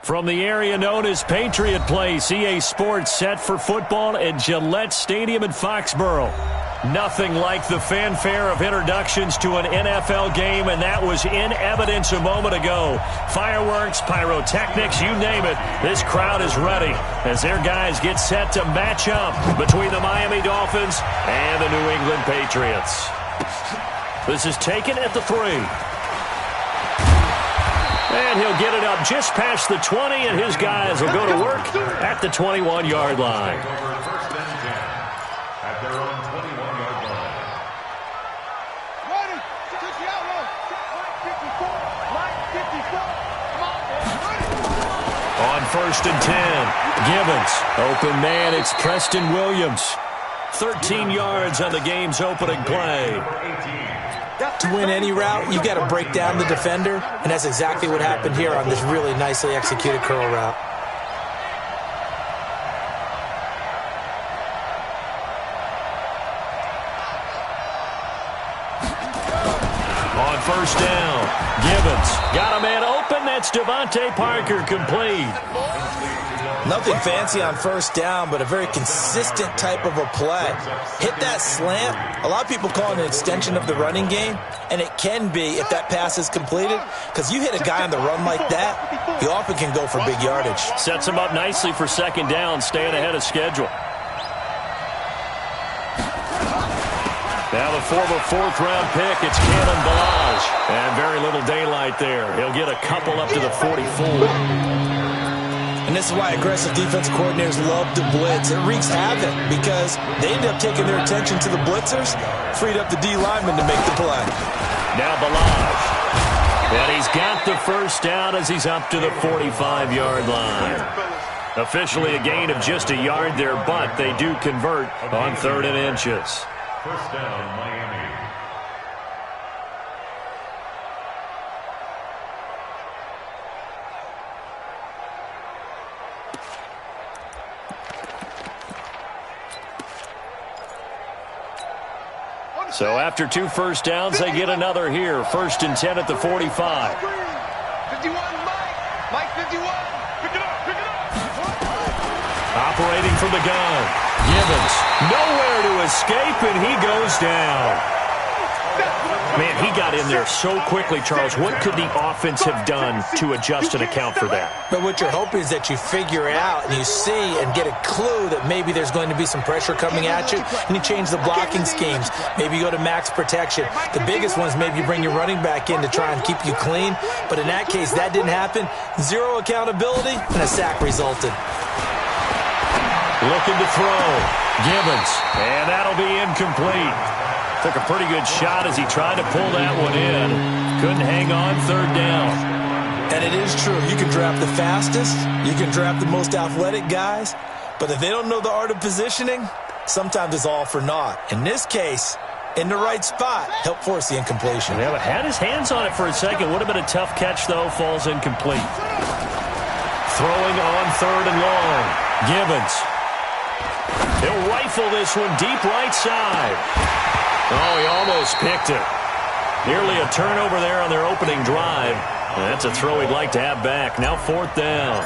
From the area known as Patriot Place, EA Sports set for football at Gillette Stadium in Foxborough. Nothing like the fanfare of introductions to an NFL game, and that was in evidence a moment ago. Fireworks, pyrotechnics, you name it. This crowd is ready as their guys get set to match up between the Miami Dolphins and the New England Patriots. This is taken at the 3. And he'll get it up just past the 20, and his guys will go to work at the 21-yard line. At their own 21-yard line. On 1st and 10, Gibbons. Open man, it's Preston Williams. 13 yards on the game's opening play. To win any route, you've got to break down the defender, and that's exactly what happened here on this really nicely executed curl route. On 1st down, Gibbons got a man open. That's Devontae Parker, complete. Nothing fancy on 1st down, but a very consistent type of a play. Hit that slant. A lot of people call it an extension of the running game, and it can be if that pass is completed, because you hit a guy on the run like that, he often can go for big yardage. Sets him up nicely for 2nd down, staying ahead of schedule. Now the former 4th-round pick, it's Cannon Balaj. And very little daylight there. He'll get a couple up to the 44. And this is why aggressive defense coordinators love to blitz. It wreaks havoc because they end up taking their attention to the blitzers, freed up the D lineman to make the play. Now Balaj. And he's got the 1st down as he's up to the 45-yard line. Officially a gain of just a yard there, but they do convert on 3rd and inches. 1st down, Miami. So after 2 1st downs, they get another here. 1st and 10 at the 45. 51, Mike 51. Pick it up. Operating from the gun. Gibbons, nowhere to escape, and he goes down. Man, he got in there so quickly, Charles. What could the offense have done to adjust and account for that? But what you're hoping is that you figure it out and you see and get a clue that maybe there's going to be some pressure coming at you, and you change the blocking schemes. Maybe you go to max protection. The biggest one is maybe you bring your running back in to try and keep you clean. But in that case, that didn't happen. 0 accountability, and a sack resulted. Looking to throw. Gibbons, and that'll be incomplete. Took a pretty good shot as he tried to pull that one in. Couldn't hang on 3rd down. And it is true. You can draft the fastest. You can draft the most athletic guys. But if they don't know the art of positioning, sometimes it's all for naught. In this case, in the right spot, helped force the incompletion. Yeah, but had his hands on it for a second. Would have been a tough catch, though. Falls incomplete. Throwing on 3rd and long. Gibbons. He'll rifle this one deep right side. Oh, he almost picked it. Nearly a turnover there on their opening drive. That's a throw he'd like to have back. Now 4th down.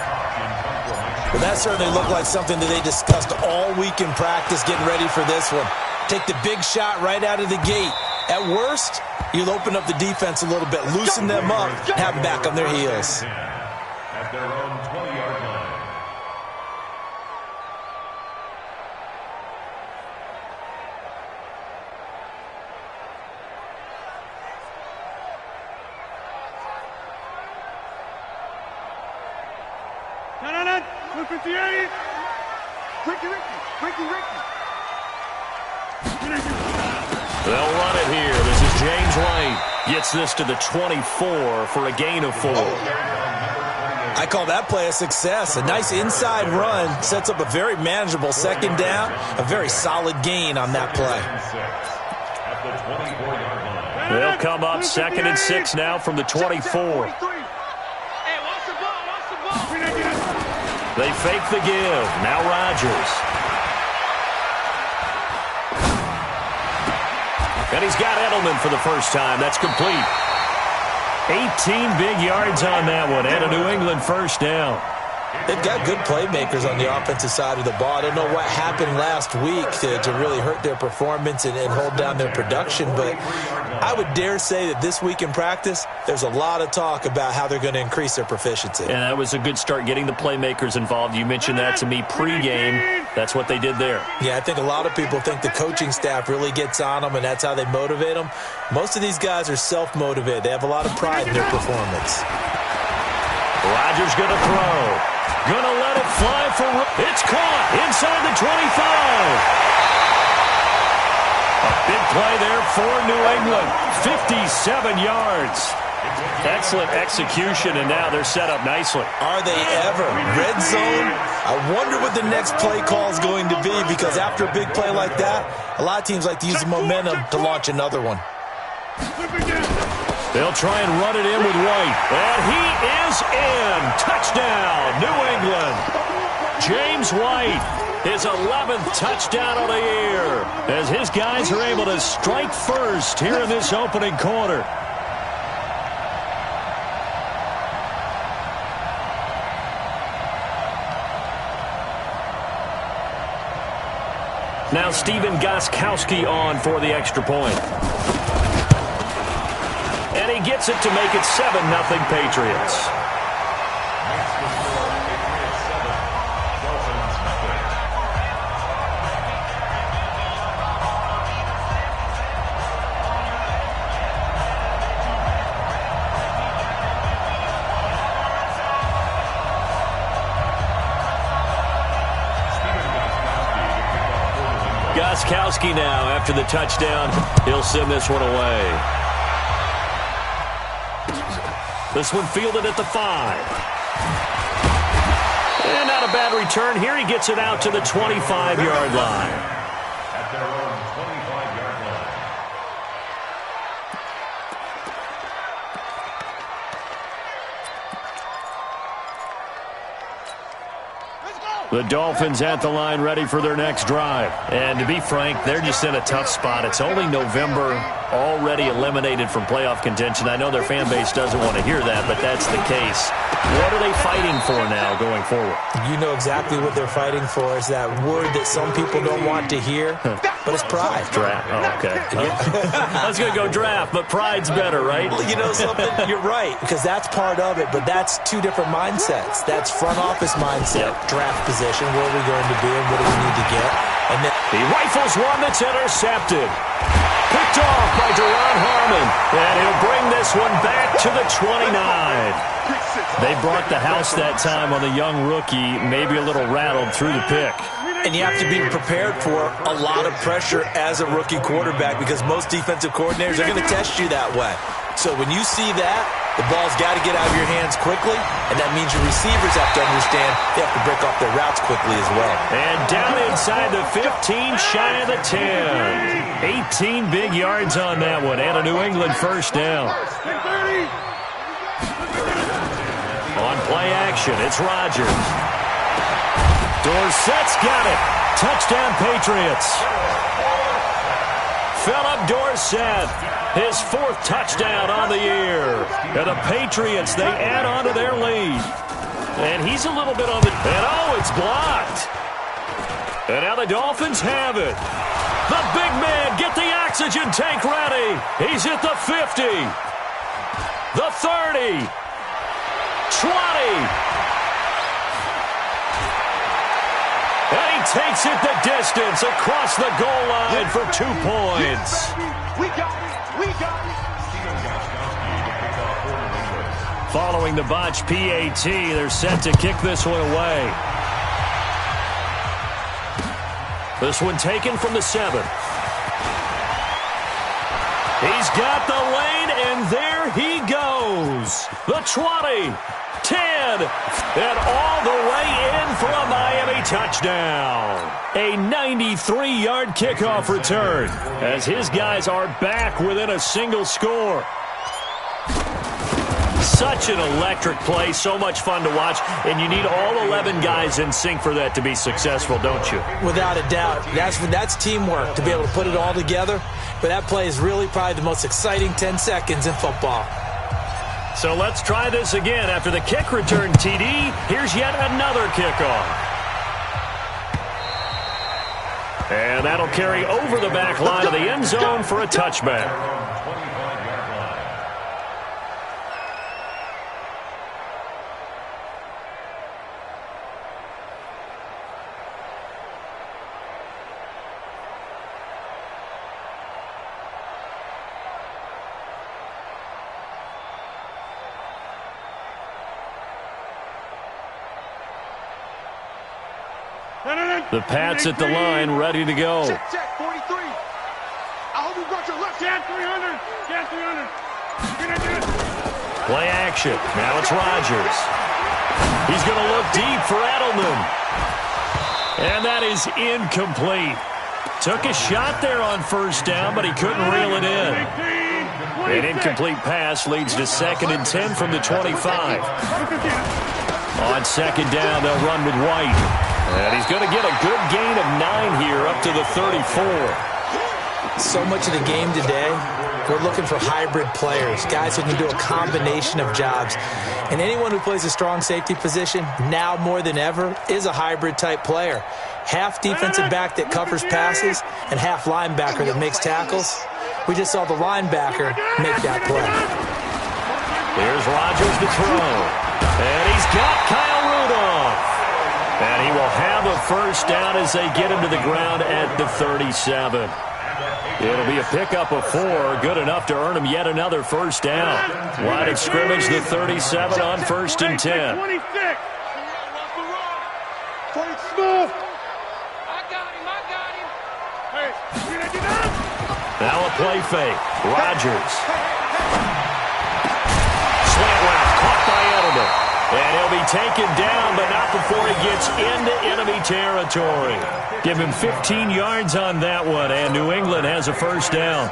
Well, that certainly looked like something that they discussed all week in practice getting ready for this one. Take the big shot right out of the gate. At worst, you'll open up the defense a little bit, loosen them up, have them back on their heels. At their own 20-yard line. No. 58. Ricky. They'll run it here. This is James White. Gets this to the 24 for a gain of 4. I call that play a success. A nice inside run sets up a very manageable 2nd down. A very solid gain on that play. At the 24-yard line. They'll come up 2nd and 6 now from the 24. They fake the give. Now Rodgers. And he's got Edelman for the 1st time. That's complete. 18 big yards on that one, and a New England first down. They've got good playmakers on the offensive side of the ball. I don't know what happened last week to really hurt their performance and hold down their production, but I would dare say that this week in practice, there's a lot of talk about how they're going to increase their proficiency. And that was a good start, getting the playmakers involved. You mentioned that to me pregame. That's what they did there. Yeah, I think a lot of people think the coaching staff really gets on them, and that's how they motivate them. Most of these guys are self-motivated. They have a lot of pride in their performance. Rodgers going to throw. Going to let it fly for... It's caught inside the 25. A big play there for New England. 57 yards. Excellent execution, and now they're set up nicely. Are they ever? Red zone? I wonder what the next play call is going to be, because after a big play like that, a lot of teams like to use the momentum to launch another one. They'll try and run it in with White. And he is in. Touchdown, New England. James White, his 11th touchdown of the year, as his guys are able to strike first here in this opening quarter. Now Stephen Gostkowski on for the extra point. And he gets it to make it 7-0 Patriots. Gostkowski now, after the touchdown, he'll send this one away. This one fielded at the 5. And not a bad return here. He gets it out to the 25-yard line. At their own 25-yard line. The Dolphins at the line, ready for their next drive. And to be frank, they're just in a tough spot. It's only November, already eliminated from playoff contention. I know their fan base doesn't want to hear that, but that's the case. What are they fighting for now going forward? You know exactly what they're fighting for. Is that word that some people don't want to hear, but it's pride. Draft. Oh, okay. I was going to go draft, but pride's better, right? Well, you know something? You're right, because that's part of it, but that's two different mindsets. That's front office mindset, draft position, where are we going to be and what do we need to get? And then he rifles one that's intercepted. Picked off by Duron Harmon. And he'll bring this one back to the 29. They brought the house that time on the young rookie, maybe a little rattled through the pick. And you have to be prepared for a lot of pressure as a rookie quarterback, because most defensive coordinators are going to test you that way. So when you see that, the ball's got to get out of your hands quickly, and that means your receivers have to understand they have to break off their routes quickly as well. And down inside the 15, shy of the 10. 18 big yards on that one, and a New England first down. On play action, it's Rodgers. Dorsett's got it. Touchdown, Patriots. Philip Dorsett, his 4th touchdown on the year. And the Patriots, they add on to their lead. And he's a little bit on the... And oh, it's blocked. And now the Dolphins have it. The big man, get the oxygen tank ready. He's at the 50. The 30. 20. And he takes it the distance across the goal line for 2 points. We got it. We got it. Following the botch PAT, they're set to kick this one away. This one taken from the 7. He's got the lane, and there he goes. The 20. 10, and all the way in for a Miami touchdown. A 93-yard kickoff return as his guys are back within a single score. Such an electric play, so much fun to watch, and you need all 11 guys in sync for that to be successful, don't you? Without a doubt. That's teamwork, to be able to put it all together. But that play is really probably the most exciting 10 seconds in football. So let's try this again. After the kick return TD, here's yet another kickoff. And that'll carry over the back line of the end zone for a touchback. The Pats at the line, ready to go. Check, 43. I hope you got your left hand. 300. Yeah, 300. Play action. Now it's Rodgers. He's going to look deep for Edelman. And that is incomplete. Took a shot there on first down, but he couldn't reel it in. An incomplete pass leads to 2nd and 10 from the 25. On second down, they'll run with White. And he's going to get a good gain of 9 here up to the 34. So much of the game today, we're looking for hybrid players, guys who can do a combination of jobs. And anyone who plays a strong safety position, now more than ever, is a hybrid-type player. Half defensive back that covers passes and half linebacker that makes tackles. We just saw the linebacker make that play. Here's Rodgers to throw. And he's got Kyle Rudolph. And he will have a first down as they get him to the ground at the 37. It'll be a pickup of 4, good enough to earn him yet another first down. Line of scrimmage, the 37 on 1st and 10. 26. Point smooth. I got him. Hey, you know? Now a play fake. Rodgers. Slant route caught by Edelman. And he'll be taken down, but not before he gets into enemy territory. Give him 15 yards on that one, and New England has a first down.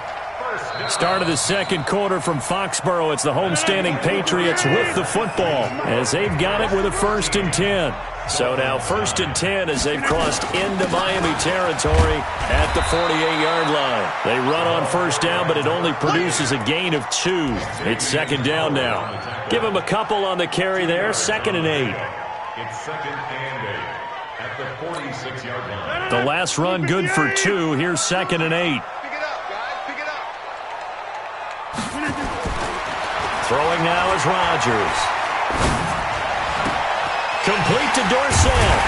Start of the second quarter from Foxborough. It's the homestanding Patriots with the football as they've got it with a 1st and 10. So now 1st and 10 as they've crossed into Miami territory at the 48-yard line. They run on first down, but it only produces a gain of 2. It's 2nd down now. Give him a couple on the carry there, 2nd and 8. It's 2nd and 8 at the 46-yard line. The last run good for 2. Here's 2nd and 8. Pick it up, guys. Pick it up. Throwing now is Rodgers. Complete to Dorsett.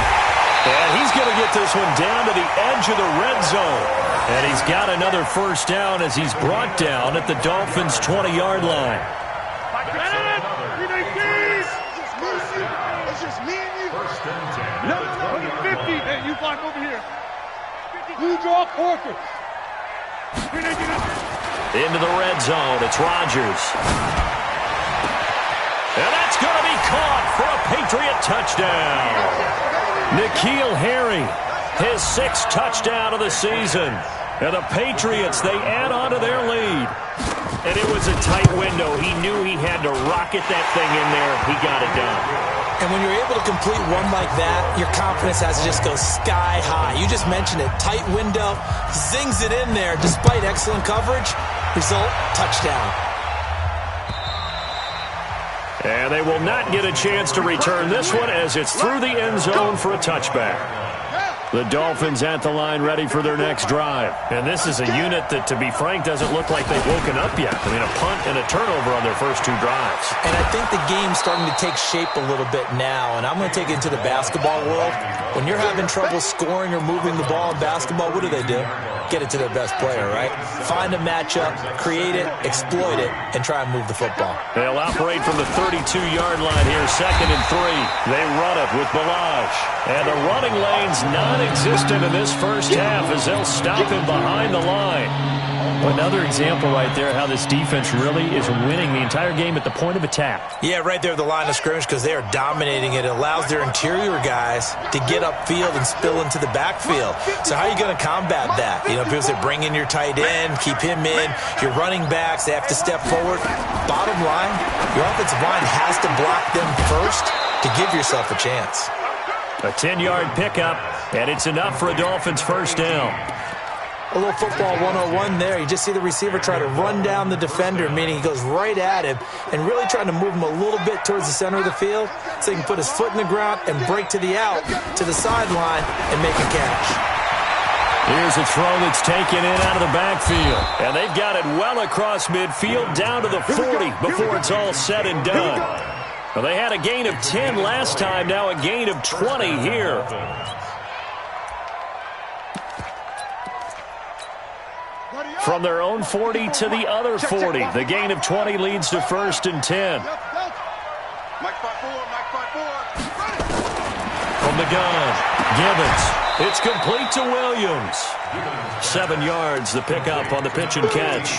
And he's going to get this one down to the edge of the red zone. And he's got another first down as he's brought down at the Dolphins' 20-yard line. It's just me and you. 1st and 10. No, 50. Hey, you block over here. You draw Corker. Into the red zone. It's Rodgers. And that's going to be caught for a Patriot touchdown. N'Keal Harry, his 6th touchdown of the season. And the Patriots, they add on to their lead. And it was a tight window. He knew he had to rocket that thing in there. He got it done. And when you're able to complete one like that, your confidence has to just go sky high. You just mentioned it. Tight window, zings it in there despite excellent coverage. Result, touchdown. And they will not get a chance to return this one as it's through the end zone for a touchback. The Dolphins at the line ready for their next drive. And this is a unit that, to be frank, doesn't look like they've woken up yet. I mean, a punt and a turnover on their first 2 drives. And I think the game's starting to take shape a little bit now. And I'm going to take it into the basketball world. When you're having trouble scoring or moving the ball in basketball, what do? Get it to their best player, right? Find a matchup, create it, exploit it, and try and move the football. They'll operate from the 32-yard line here, 2nd and 3. They run it with Balazs. And the running lane's non-existent in this first half as they'll stop him behind the line. Another example right there how this defense really is winning the entire game at the point of attack. Yeah, right there at the line of scrimmage because they are dominating it. It allows their interior guys to get upfield and spill into the backfield. So how are you going to combat that? You know, people say bring in your tight end, keep him in. Your running backs, they have to step forward. Bottom line, your offensive line has to block them first to give yourself a chance. A 10-yard pickup, and it's enough for a Dolphins first down. A little football 101 there. You just see the receiver try to run down the defender, meaning he goes right at him and really trying to move him a little bit towards the center of the field so he can put his foot in the ground and break to the out, to the sideline, and make a catch. Here's a throw that's taken in out of the backfield. And they've got it well across midfield down to the 40 before it's all said and done. Well, they had a gain of 10 last time, now a gain of 20 here. From their own 40 to the other 40. The gain of 20 leads to 1st and 10. From the gun, Gibbons. It's complete to Williams. 7 yards, the pickup on the pitch and catch.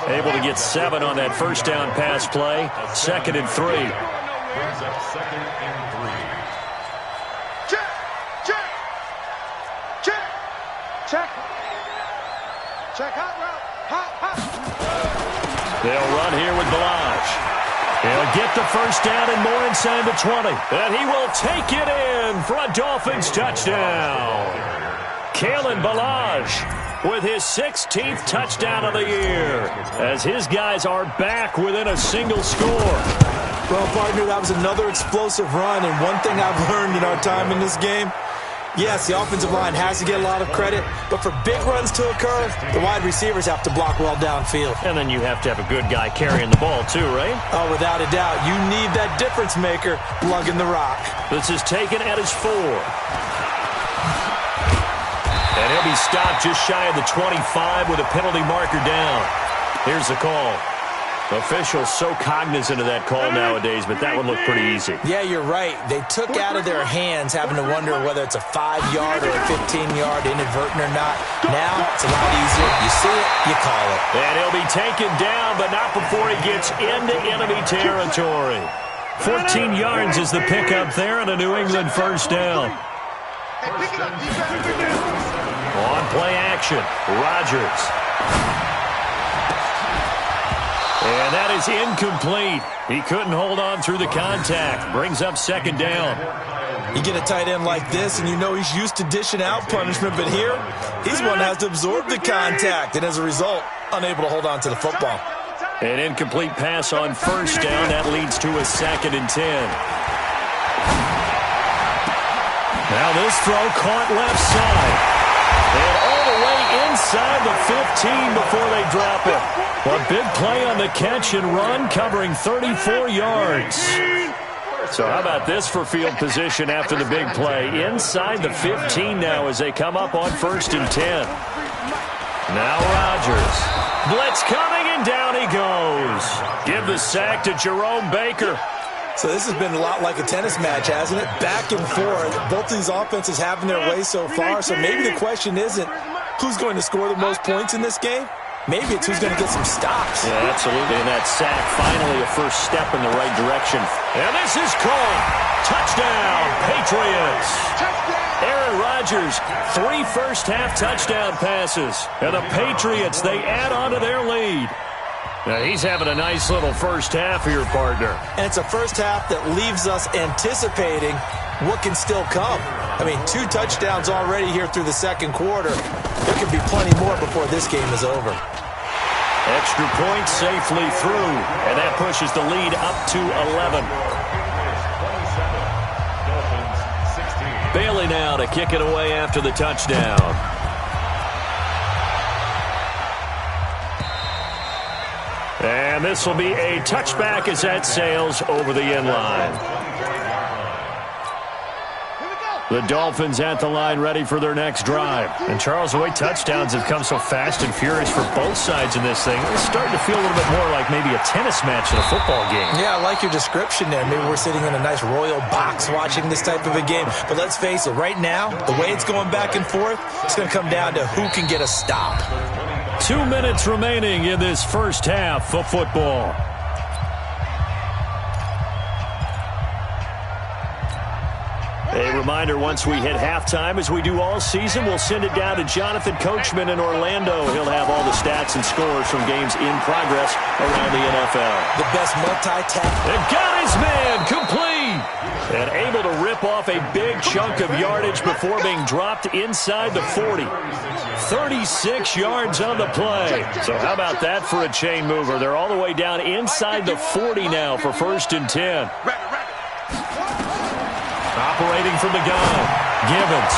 Able to get 7 on that first down pass play. 2nd and 3. Brings up 2nd and 3. Check, check, check, check. Check, hot route, hot. They'll run here with Balaj. He'll get the first down and more inside the 20. And he will take it in for a Dolphins touchdown. Kalen Balaj with his 16th touchdown of the year as his guys are back within a single score. Well, partner, that was another explosive run, and one thing I've learned in our time in this game, yes, the offensive line has to get a lot of credit, but for big runs to occur, the wide receivers have to block well downfield. And then you have to have a good guy carrying the ball too, right? Oh, without a doubt. You need that difference maker lugging the rock. This is taken at his 4. And he'll be stopped just shy of the 25 with a penalty marker down. Here's the call. Officials so cognizant of that call nowadays, but that one looked pretty easy. Yeah, you're right. They took out of their hands having to wonder whether it's a 5-yard or a 15-yard inadvertent or not. Now, it's a lot easier. You see it, you call it. And he'll be taken down, but not before he gets into enemy territory. 14 yards is the pickup there on a New England first down. On play action, Rodgers. And that is incomplete. He couldn't hold on through the contact. Brings up 2nd down. You get a tight end like this, and you know he's used to dishing out punishment, but here, he's one that has to absorb the contact, and as a result, unable to hold on to the football. An incomplete pass on first down. That leads to a 2nd and 10. Now this throw caught left side. And all the way inside the 15 before they drop it. A big play on the catch and run, covering 34 yards. So how about this for field position after the big play? Inside the 15 now as they come up on 1st and 10. Now Rodgers. Blitz coming, and down he goes. Give the sack to Jerome Baker. So this has been a lot like a tennis match, hasn't it? Back and forth. Both these offenses having their way so far. So maybe the question isn't who's going to score the most points in this game. Maybe it's who's going to get some stops. Yeah, absolutely. And that sack, finally a first step in the right direction. And this is caught. Touchdown, Patriots. Aaron Rodgers, 3 first-half touchdown passes. And the Patriots, they add on to their lead. Now, he's having a nice little first half here, partner. And it's a first half that leaves us anticipating what can still come. I mean, 2 touchdowns already here through the 2nd quarter. There could be plenty more before this game is over. Extra point safely through, and that pushes the lead up to 11. Bailey now to kick it away after the touchdown. And this will be a touchback as that sails over the end line. The Dolphins at the line ready for their next drive. And Charles, the way touchdowns have come so fast and furious for both sides in this thing, it's starting to feel a little bit more like maybe a tennis match than a football game. Yeah, I like your description there. Maybe we're sitting in a nice royal box watching this type of a game. But let's face it, right now, the way it's going back and forth, it's going to come down to who can get a stop. 2 minutes remaining in this first half of football. A reminder, once we hit halftime, as we do all season, we'll send it down to Jonathan Coachman in Orlando. He'll have all the stats and scores from games in progress around the NFL. The best multi-tap. And got his man complete. And able to rip off a big chunk of yardage before being dropped inside the 40. 36 yards on the play. So how about that for a chain mover? They're all the way down inside the 40 now for 1st and 10. Operating from the gun, Gibbons.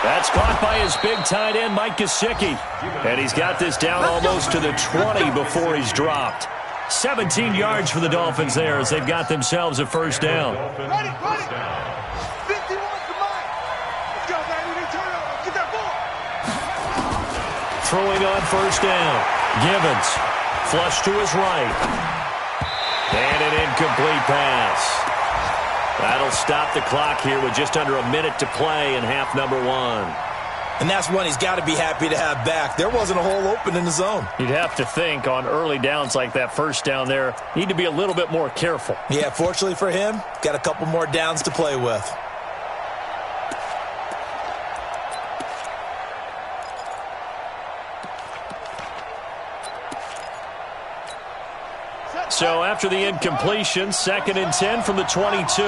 That's caught by his big tight end, Mike Gesicki. And he's got this down almost to the 20 before he's dropped. 17 yards for the Dolphins there as they've got themselves a 1st down. Throwing on 1st down. Gibbons. Flush to his right. And an incomplete pass. That'll stop the clock here with just under a minute to play in half number 1. And that's one he's got to be happy to have back. There wasn't a hole open in the zone. You'd have to think on early downs like that 1st down there, need to be a little bit more careful. Yeah, fortunately for him, got a couple more downs to play with. So after the incompletion, 2nd and 10 from the 22.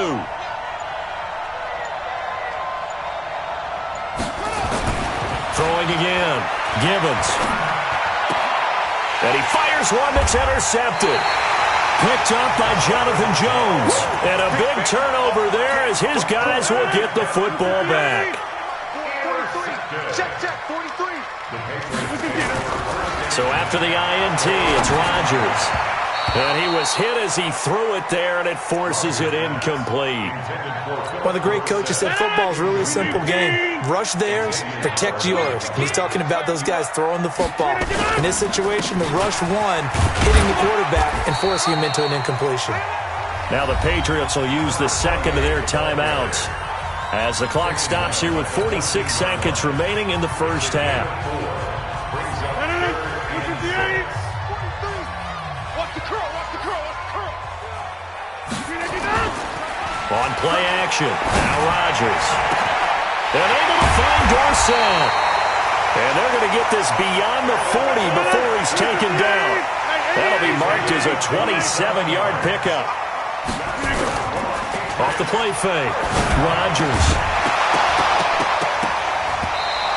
Throwing again. Gibbons. And he fires one that's intercepted. Picked up by Jonathan Jones. And a big turnover there as his guys will get the football back. Check, 43. So after the INT, it's Rodgers. And he was hit as he threw it there, and it forces it incomplete. One of the great coaches said football is really a simple game. Rush theirs, protect yours. And he's talking about those guys throwing the football. In this situation, the rush one, hitting the quarterback and forcing him into an incompletion. Now the Patriots will use the 2nd of their timeouts as the clock stops here with 46 seconds remaining in the 1st half. On play action, now Rodgers. And able to find Dorsett. And they're going to get this beyond the 40 before he's taken down. That'll be marked as a 27-yard pickup. Off the play fake, Rodgers.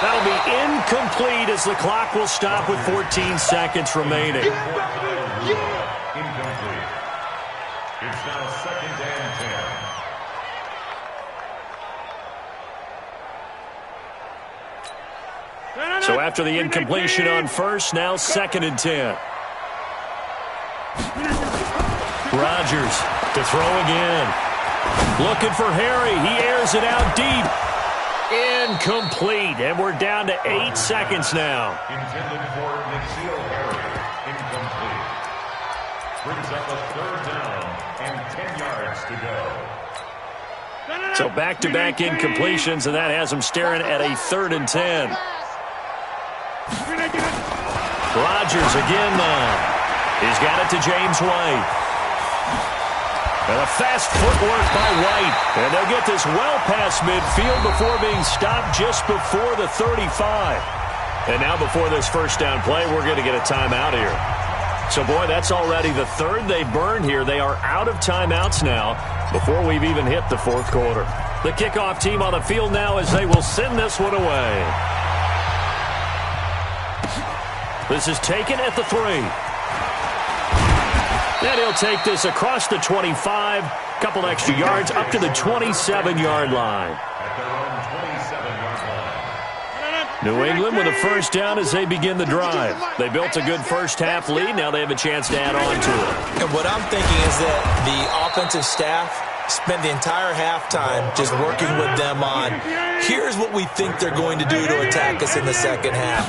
That'll be incomplete as the clock will stop with 14 seconds remaining. Incomplete. It's now 2nd and 10. So after the incompletion on 1st, now 2nd and 10. Rodgers to throw again. Looking for Harry. He airs it out deep. Incomplete. And we're down to 8 seconds now. Intended for Nikhil Harry. Incomplete. Brings up a 3rd down and 10 yards to go. So back-to-back incompletions, and that has him staring at a 3rd and 10. Rodgers again now. He's got it to James White. And a fast footwork by White. And they'll get this well past midfield before being stopped just before the 35. And now before this 1st down play, we're going to get a timeout here. So, boy, that's already the 3rd they've burned here. They are out of timeouts now before we've even hit the 4th quarter. The kickoff team on the field now as they will send this one away. This is taken at the 3. And he'll take this across the 25. Couple extra yards up to the 27-yard line. At their own 27-yard line. New England with a 1st down as they begin the drive. They built a good 1st half lead. Now they have a chance to add on to it. And what I'm thinking is that the offensive staff spent the entire halftime just working with them on, here's what we think they're going to do to attack us in the 2nd half.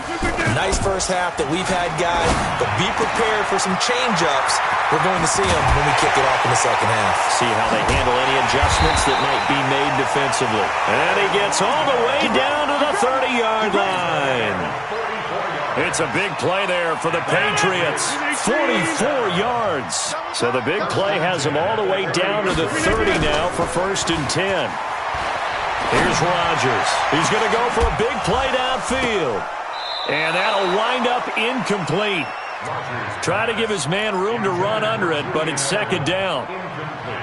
Nice 1st half that we've had, guys, but be prepared for some change-ups. We're going to see them when we kick it off in the 2nd half. See how they handle any adjustments that might be made defensively. And he gets all the way down to the 30-yard line. It's a big play there for the Patriots. 44 yards. So the big play has him all the way down to the 30 now for 1st and 10. Here's Rodgers. He's going to go for a big play downfield. And that'll wind up incomplete. Try to give his man room to run under it, but it's second down.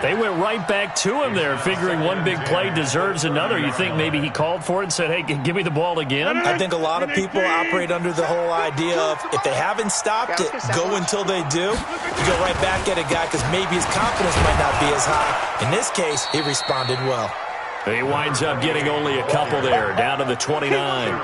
They went right back to him there, figuring one big play deserves another. You think maybe he called for it and said, hey, give me the ball again? I think a lot of people operate under the whole idea of if they haven't stopped it, go until they do. You go right back at a guy because maybe his confidence might not be as high. In this case, he responded well. He winds up getting only a couple there, down to the 29.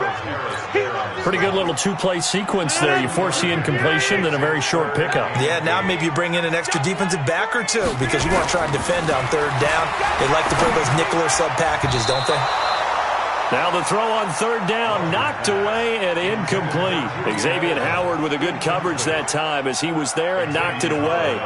Pretty good little two-play sequence there. You force the incompletion, then a very short pickup. Yeah, now maybe you bring in an extra defensive back or two because you want to try and defend on third down. They like to play those nickel or sub packages, don't they? Now the throw on third down, knocked away and incomplete. Xavier Howard with a good coverage that time as he was there and knocked it away.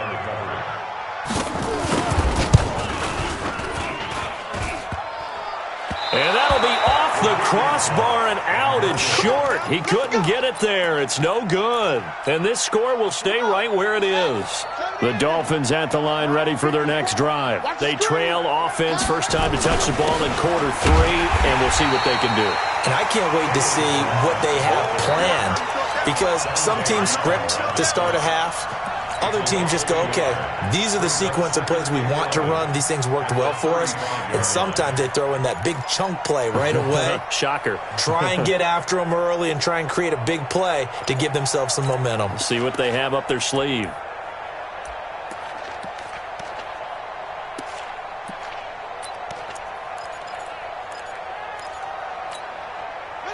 And that'll be off the crossbar and out and short. He couldn't get it there. It's no good. And this score will stay right where it is. The Dolphins at the line ready for their next drive. They trail offense, first time to touch the ball in quarter 3, and we'll see what they can do. And I can't wait to see what they have planned because some teams script to start a half. Other teams just go, okay, these are the sequence of plays we want to run. These things worked well for us. And sometimes they throw in that big chunk play right away. Shocker. Try and get after them early and try and create a big play to give themselves some momentum. See what they have up their sleeve.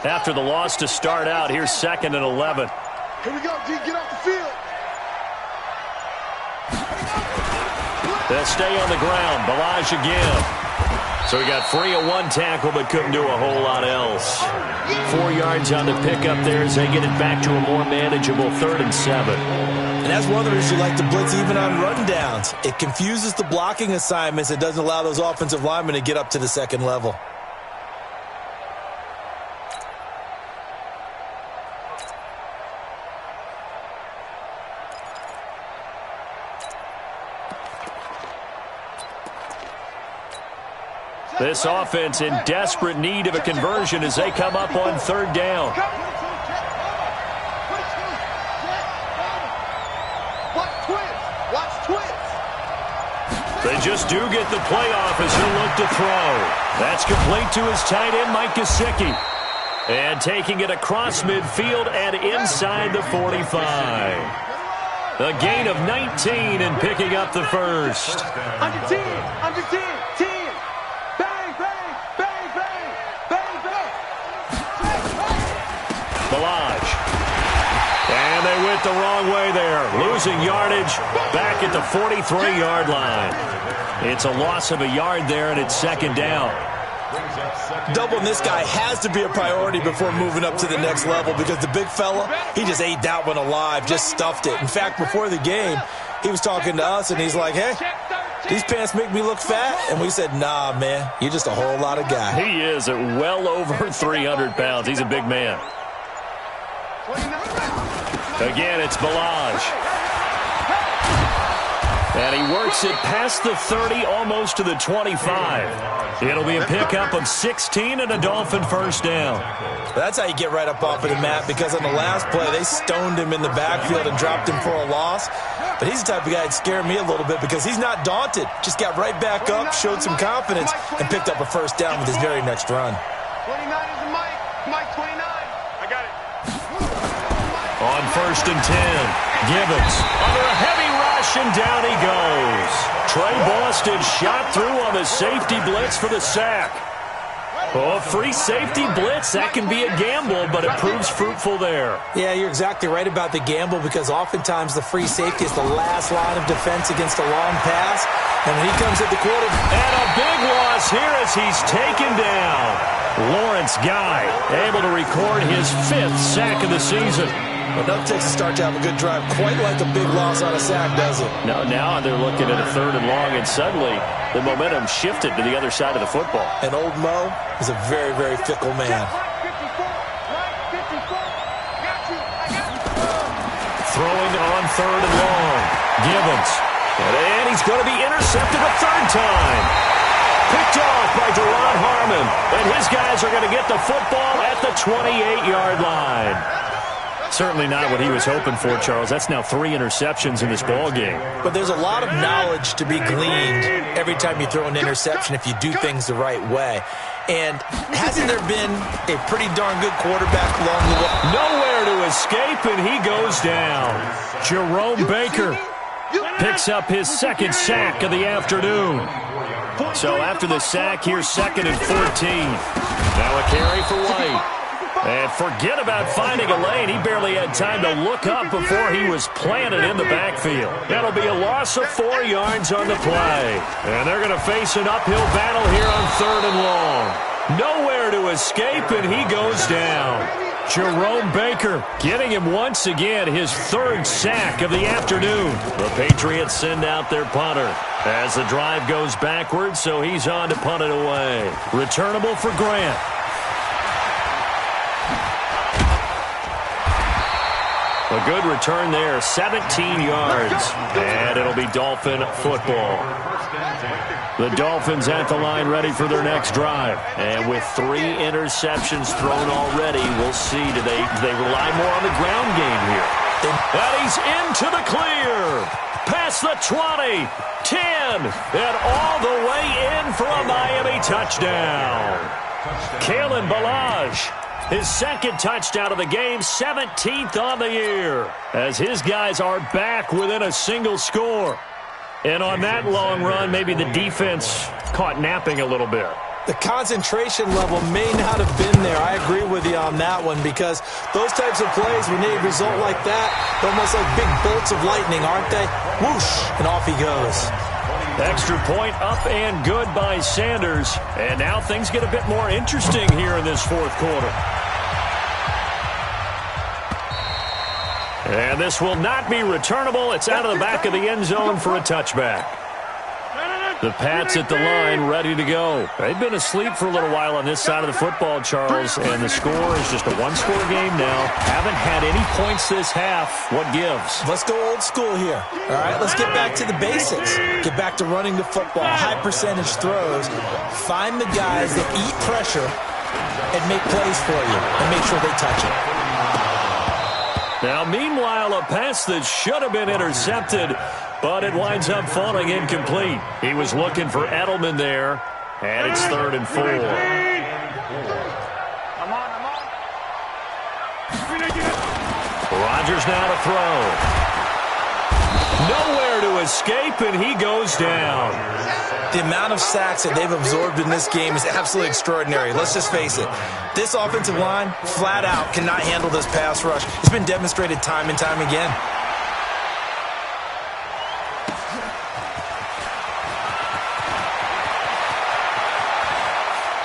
After the loss to start out, here's 2nd and 11. Here we go, D. Get off the field. They'll stay on the ground. Balaj again. So he got free of one tackle but couldn't do a whole lot else. 4 yards on the pickup there as they get it back to a more manageable 3rd and 7. And that's one of the reasons you like to blitz even on run downs. It confuses the blocking assignments. It doesn't allow those offensive linemen to get up to the second level. This offense in desperate need of a conversion as they come up on 3rd down. They just do get the playoff as he'll look to throw. That's complete to his tight end, Mike Gesicki. And taking it across midfield and inside the 45. A gain of 19 and picking up the first. Under 10, under 10, 10. Bang, bang, bang, bang, bang, bang. Balaj. And they went the wrong way there. Losing yardage back at the 43-yard line. It's a loss of a yard there, and it's 2nd down. Doubling this guy has to be a priority before moving up to the next level because the big fella, he just ate that one alive, just stuffed it. In fact, before the game, he was talking to us, and he's like, hey, these pants make me look fat? And we said, nah, man, you're just a whole lot of guy. He is at well over 300 pounds. He's a big man. Again, it's Balaj. And he works it past the 30, almost to the 25. It'll be a pickup of 16 and a Dolphin first down. That's how you get right up off of the mat, because on the last play, they stoned him in the backfield and dropped him for a loss. But he's the type of guy that scared me a little bit because he's not daunted. Just got right back up, showed some confidence, and picked up a first down with his very next run. 29 is the Mike. Mike 29. I got it. On 1st and 10, Gibbons under a heavy rush, and down he goes. Trey Boston shot through on the safety blitz for the sack. Oh, free safety blitz, that can be a gamble, but it proves fruitful there. Yeah, you're exactly right about the gamble, because oftentimes the free safety is the last line of defense against a long pass. And when he comes at the quarter, and a big loss here as he's taken down. Lawrence Guy able to record his 5th sack of the season. Enough takes a start to have a good drive, quite like a big loss on a sack, does it? No, now they're looking at a 3rd and long, and suddenly the momentum shifted to the other side of the football. And old Mo is a very, very fickle man. Throwing on 3rd and long. Gibbons. And he's going to be intercepted a 3rd time. Picked off by Deron Harmon. And his guys are going to get the football at the 28-yard line. Certainly not what he was hoping for, Charles. That's now 3 interceptions in this ball game. But there's a lot of knowledge to be gleaned every time you throw an interception if you do things the right way. And hasn't there been a pretty darn good quarterback along the way? Nowhere to escape, and he goes down. Jerome Baker picks up his second sack of the afternoon. So after the sack, here's 2nd and 14. Now a carry for White. And forget about finding a lane. He barely had time to look up before he was planted in the backfield. That'll be a loss of 4 yards on the play. And they're going to face an uphill battle here on 3rd and long. Nowhere to escape, and he goes down. Jerome Baker getting him once again, his 3rd sack of the afternoon. The Patriots send out their punter as the drive goes backwards, so he's on to punt it away. Returnable for Grant. A good return there, 17 yards, and it'll be Dolphin football. The Dolphins at the line ready for their next drive. And with 3 interceptions thrown already, we'll see, do they rely more on the ground game here? And he's into the clear. Past the 20, 10, and all the way in for a Miami touchdown. Kalen Ballage. His 2nd touchdown of the game, 17th on the year, as his guys are back within a single score. And on that long run, maybe the defense caught napping a little bit. The concentration level may not have been there. I agree with you on that one, because those types of plays, when they result like that, they're almost like big bolts of lightning, aren't they? Whoosh, and off he goes. Extra point up and good by Sanders. And now things get a bit more interesting here in this 4th quarter. And this will not be returnable. It's out of the back of the end zone for a touchback. The Pats at the line ready to go. They've been asleep for a little while on this side of the football, Charles, and the score is just a 1-score game now. Haven't had any points this half. What gives? Let's go old school here. All right, let's get back to the basics. Get back to running the football, high percentage throws. Find the guys that eat pressure and make plays for you and make sure they touch it. Now, meanwhile, a pass that should have been intercepted, but it winds up falling incomplete. He was looking for Edelman there, and it's 3rd and 4. Rodgers now to throw. Nowhere to escape, and he goes down. The amount of sacks that they've absorbed in this game is absolutely extraordinary. Let's just face it. This offensive line, flat out, cannot handle this pass rush. It's been demonstrated time and time again.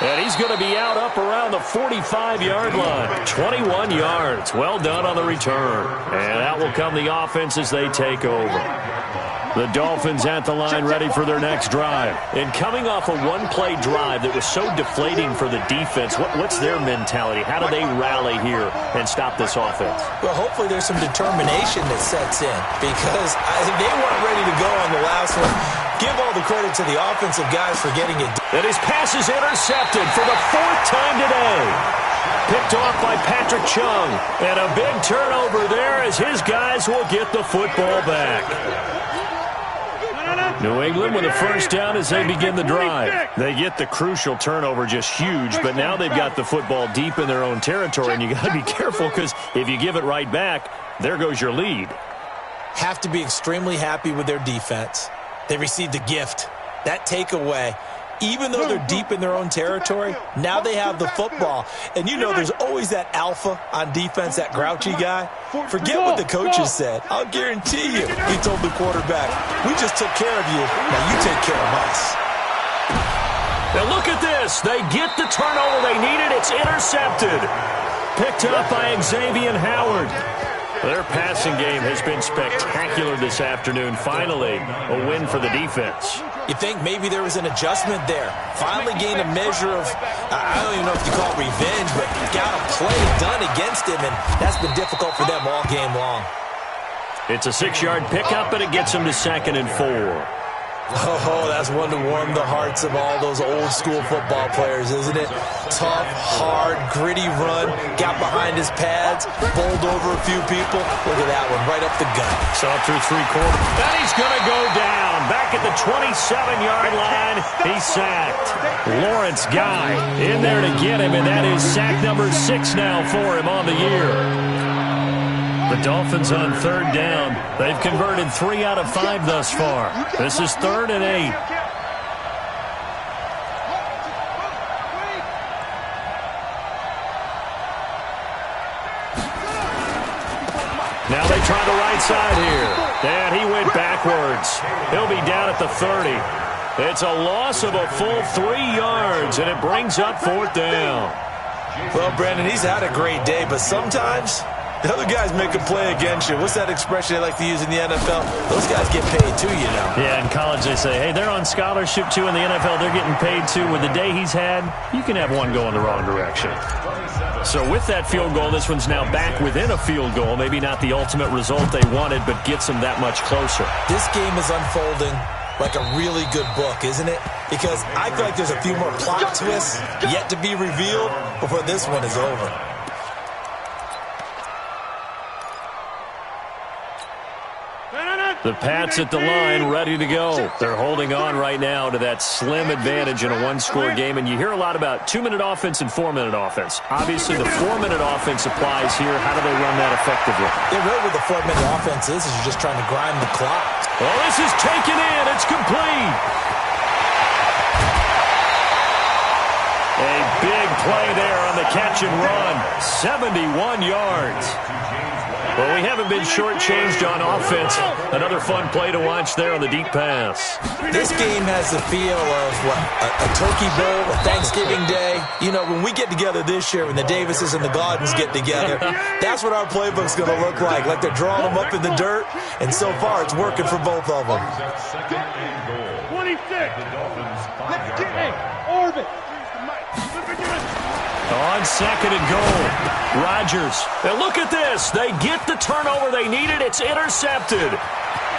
And he's going to be out up around the 45-yard line. 21 yards. Well done on the return. And out will come the offense as they take over. The Dolphins at the line ready for their next drive. And coming off a 1-play drive that was so deflating for the defense, what's their mentality? How do they rally here and stop this offense? Well, hopefully there's some determination that sets in, because they weren't ready to go on the last one. Give all the credit to the offensive guys for getting it. And his pass is intercepted for the 4th time today. Picked off by Patrick Chung. And a big turnover there as his guys will get the football back. New England with a 1st down as they begin the drive. They get the crucial turnover, just huge, but now they've got the football deep in their own territory, and you got to be careful, because if you give it right back, there goes your lead. Have to be extremely happy with their defense. They received a gift. That takeaway, even though they're deep in their own territory, now they have the football. And you know there's always that alpha on defense, that grouchy guy. Forget what the coaches said. I'll guarantee you, he told the quarterback, we just took care of you, now you take care of us. Now look at this. They get the turnover they needed. It's intercepted. Picked up by Xavier Howard. Their passing game has been spectacular this afternoon. Finally, a win for the defense. You think maybe there was an adjustment there. Finally gained a measure of, I don't even know if you call it revenge, but got a play done against him, and that's been difficult for them all game long. It's a 6-yard pickup, and it gets them to 2nd and 4. Oh, that's one to warm the hearts of all those old school football players, isn't it? Tough, hard, gritty run, got behind his pads, bowled over a few people. Look at that one, right up the gut. Saw through three-quarters. And he's going to go down. Back at the 27-yard line, he's sacked. Lawrence Guy in there to get him, and that is sack number 6 now for him on the year. The Dolphins on third down. They've converted 3 out of 5 thus far. This is 3rd and 8. Now they try the right side here. And he went backwards. He'll be down at the 30. It's a loss of a full 3 yards, and it brings up 4th down. Well, Brandon, he's had a great day, but sometimes the other guys make a play against you. What's that expression they like to use in the NFL? Those guys get paid too, you know. Yeah, in college they say, hey, they're on scholarship too. In the NFL, they're getting paid too. With the day he's had, you can have one go in the wrong direction. So with that field goal, this one's now back within a field goal. Maybe not the ultimate result they wanted, but gets them that much closer. This game is unfolding like a really good book, isn't it? Because I feel like there's a few more plot twists yet to be revealed before this one is over. The Pats at the line, ready to go. They're holding on right now to that slim advantage in a one-score game, and you hear a lot about 2-minute offense and 4-minute offense. Obviously, the 4-minute offense applies here. How do they run that effectively? Yeah, really what the 4-minute offense is you're just trying to grind the clock. Well, this is taken in. It's complete. A big play there on the catch and run. 71 yards. Well, we haven't been shortchanged on offense. Another fun play to watch there on the deep pass. This game has the feel of, what, a turkey bowl, a Thanksgiving day. You know, when we get together this year, when the Davises and the Gaudens get together, that's what our playbook's going to look like they're drawing them up in the dirt, and so far it's working for both of them. 26. Let's get it. Orbit. On 2nd and goal, Rodgers. And look at this. They get the turnover they needed. It's intercepted.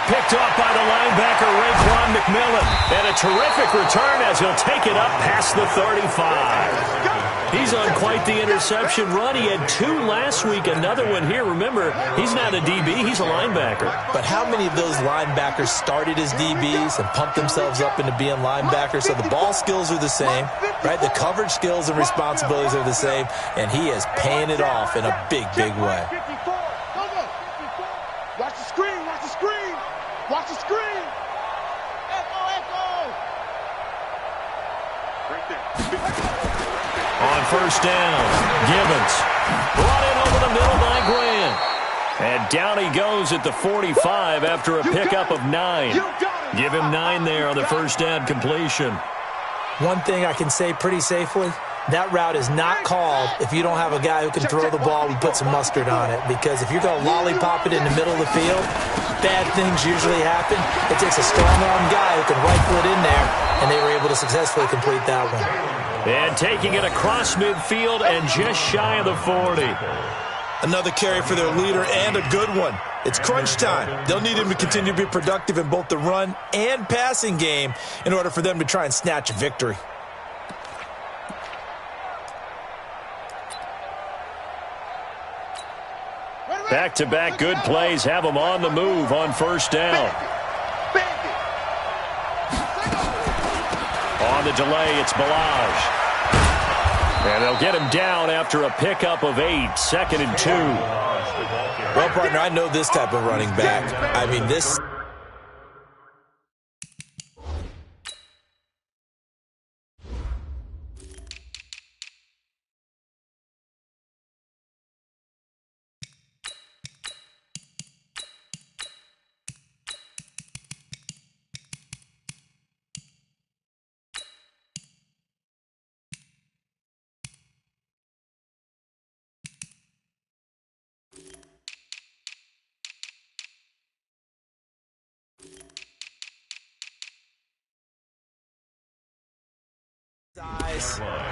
Picked off by the linebacker, Raekwon McMillan. And a terrific return as he'll take it up past the 35. He's on quite the interception run. He had 2 last week, another one here. Remember, he's not a DB, he's a linebacker. But how many of those linebackers started as DBs and pumped themselves up into being linebackers? So the ball skills are the same, right? The coverage skills and responsibilities are the same, and he is paying it off in a big, big way. Watch the screen, watch the screen. Watch the screen. Echo. Right there. On first down, Gibbons brought in over the middle by Grant. And down he goes at the 45 after a pickup of 9. Give him 9 there on the first down completion. One thing I can say pretty safely, that route is not called if you don't have a guy who can throw the ball and put some mustard on it. Because if you're going to lollipop it in the middle of the field, bad things usually happen. It takes a strong-arm guy who can rifle it in there, and they were able to successfully complete that one. And taking it across midfield and just shy of the 40. Another carry for their leader and a good one. It's crunch time. They'll need him to continue to be productive in both the run and passing game in order for them to try and snatch a victory. Back-to-back good plays have them on the move on first down. On the delay, it's Balaj. And they'll get him down after a pickup of 8, 2nd and 2. Well, partner, I know this type of running back. I mean, this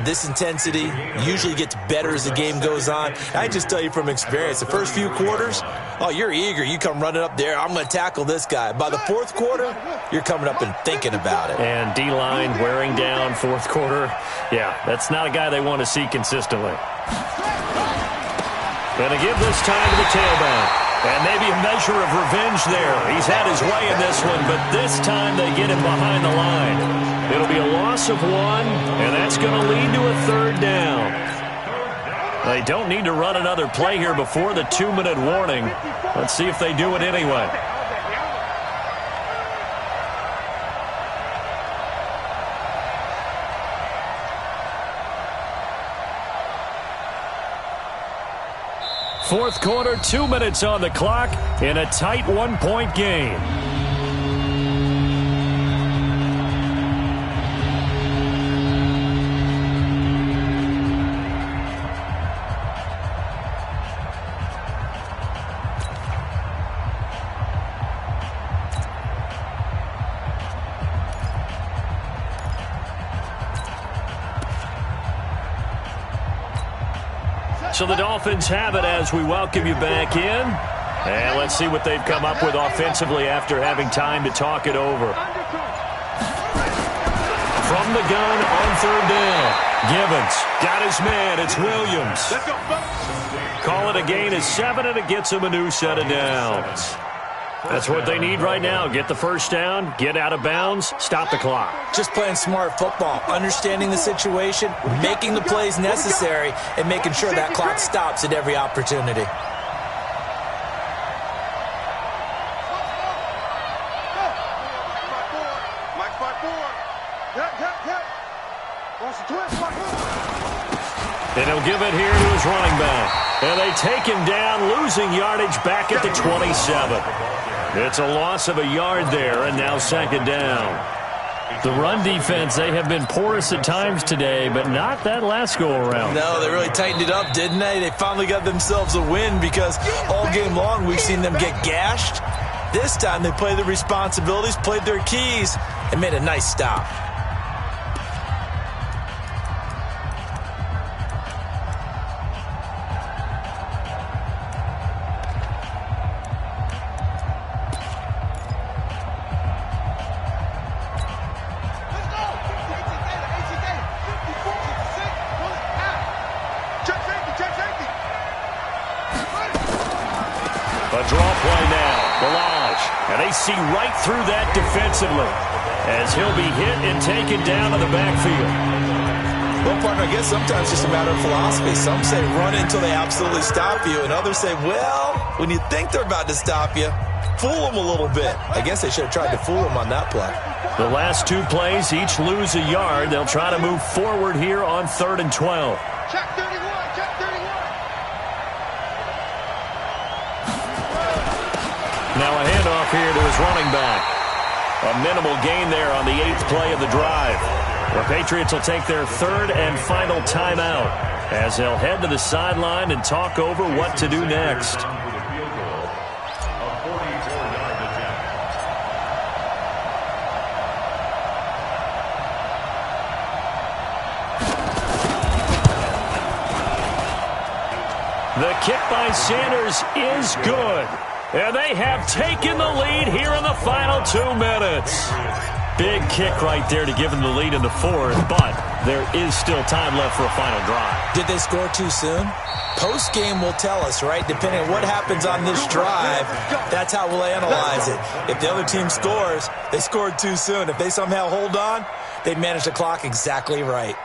This intensity usually gets better as the game goes on. I just tell you from experience, the first few quarters, oh, you're eager. You come running up there, I'm going to tackle this guy. By the fourth quarter, you're coming up and thinking about it. And D-line wearing down fourth quarter. Yeah, that's not a guy they want to see consistently. Going to give this time to the tailback. And maybe a measure of revenge there. He's had his way in this one, but this time they get him behind the line. It'll be a loss of 1, and that's going to lead to a 3rd down. They don't need to run another play here before the 2-minute warning. Let's see if they do it anyway. Fourth quarter, 2 minutes on the clock in a tight 1-point game. So the Dolphins have it as we welcome you back in. And let's see what they've come up with offensively after having time to talk it over. From the gun on 3rd down. Givens got his man. It's Williams. Call it a gain of 7, and it gets him a new set of downs. That's what they need right now. Get the first down, get out of bounds, stop the clock. Just playing smart football, understanding the situation, making the plays necessary, and making sure that clock stops at every opportunity. And he'll give it here to his running back. And they take him down, losing yardage back at the 27. It's a loss of a yard there, and now 2nd down. The run defense, they have been porous at times today, but not that last go-around. No, they really tightened it up, didn't they? They finally got themselves a win because all game long we've seen them get gashed. This time they played their responsibilities, played their keys, and made a nice stop. A draw play now. Barrage. And they see right through that defensively as he'll be hit and taken down to the backfield. Well, partner, I guess sometimes it's just a matter of philosophy. Some say run until they absolutely stop you, and others say, well, when you think they're about to stop you, fool them a little bit. I guess they should have tried to fool them on that play. The last 2 plays, each lose a yard. They'll try to move forward here on 3rd and 12. Check 31, check 31. Now a handoff here to his running back. A minimal gain there on the 8th play of the drive. The Patriots will take their 3rd and final timeout as they'll head to the sideline and talk over what to do next. The kick by Sanders is good. And they have taken the lead here in the final 2 minutes. Big kick right there to give them the lead in the 4th, but there is still time left for a final drive. Did they score too soon? Post-game will tell us, right? Depending on what happens on this drive, that's how we'll analyze it. If the other team scores, they scored too soon. If they somehow hold on, they manage the clock exactly right.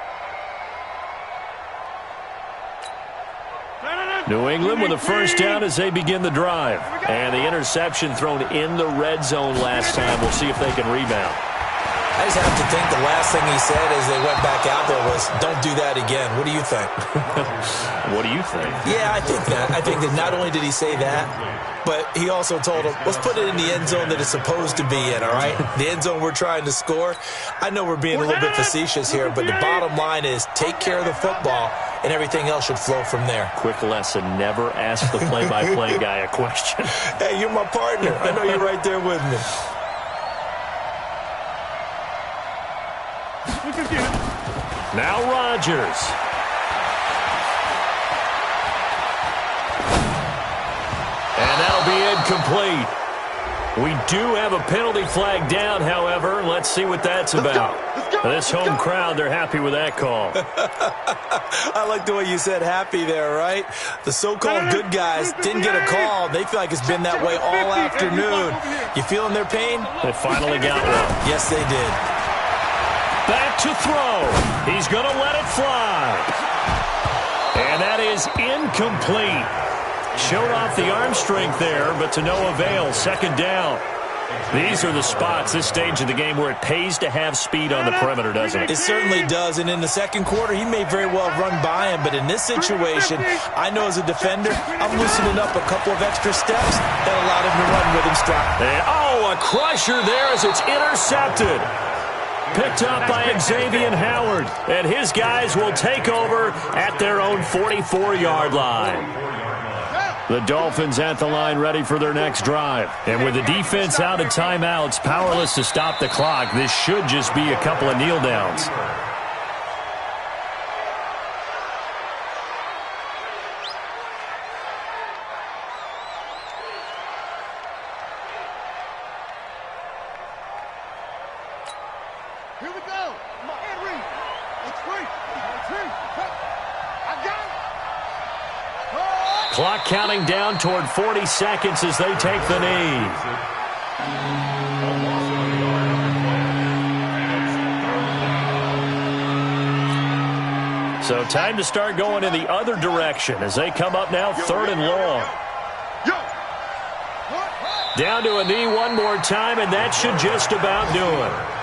New England with a first down as they begin the drive. And the interception thrown in the red zone last time. We'll see if they can rebound. I just have to think the last thing he said as they went back out there was, don't do that again. What do you think? What do you think? Yeah, I think that. I think that not only did he say that, but he also told him, let's put it in the end zone that it's supposed to be in, all right? The end zone we're trying to score. I know we're being a little bit facetious here, but the bottom line is take care of the football, and everything else should flow from there. Quick lesson, never ask the play-by-play guy a question. Hey, you're my partner. I know you're right there with me. Now Rodgers. And that'll be incomplete. We do have a penalty flag down, however. Let's see what that's about. This home crowd, they're happy with that call. I like the way you said happy there, right? The so-called good guys didn't get a call. They feel like it's been that way all afternoon. You feeling their pain? They finally got one. Yes, they did. Back to throw. He's going to let it fly. And that is incomplete. Showed off the arm strength there, but to no avail. Second down. These are the spots, this stage of the game, where it pays to have speed on the perimeter, doesn't it? It certainly does, and in the second quarter, he may very well run by him, but in this situation, I know as a defender, I'm loosening up a couple of extra steps that allowed him to run with him strong. And, a crusher there as it's intercepted. Picked up by Xavier Howard, and his guys will take over at their own 44-yard line. The Dolphins at the line ready for their next drive. And with the defense out of timeouts, powerless to stop the clock, this should just be a couple of kneel downs. Here we go. Come on, Henry. It's free. I got it. Clock counting down toward 40 seconds as they take the knee. So time to start going in the other direction as they come up now 3rd and long. Down to a knee one more time, and that should just about do it.